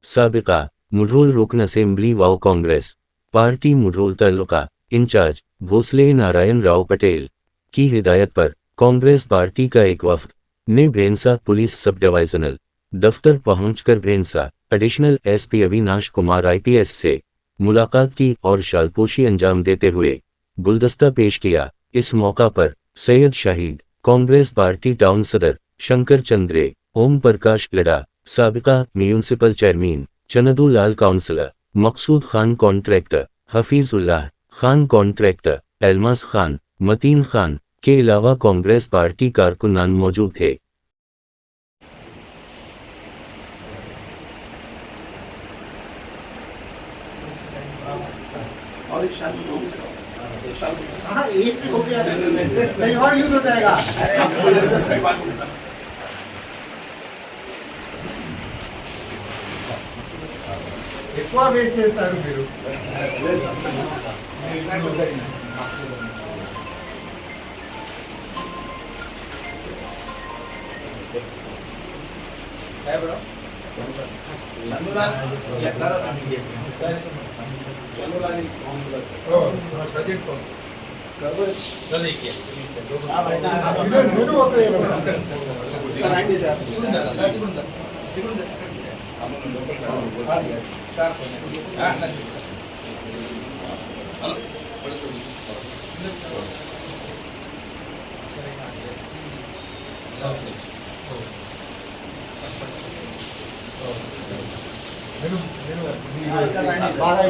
साबिका मुधोल रुकन असेंबली व Congress party Mudhol taluka in charge Bhosle Narayan Rao Patel की हिदायत पर कांग्रेस पार्टी का एक वफ्द ने भेंसा पुलिस सब डिविजनल दफ्तर पहुंचकर Bhainsa additional SP Avinash Kumar IPS से मुलाकात की और शालपोशी अंजाम देते हुए गुलदस्ता पेश किया। इस मौका पर सैयद शाहिद, कांग्रेस पार्टी टाउन सदर शंकर चंद्रे, ओम प्रकाश लड़ा, साबिका म्यूनिसिपल चेयरमैन, चनदू लाल काउंसलर, मकसूद खान कॉन्ट्रैक्टर, हफीजुल्लाह खान कॉन्ट्रैक्टर, एलमास खान, मतीन खान के अलावा कांग्रेस पार्टी कारकुनान मौजूद थे। हाँ एक भी हो गया कहीं और यूज हो जाएगा। ఎక్కువ వేస్ట్ చేస్తారు మీరు। బాగా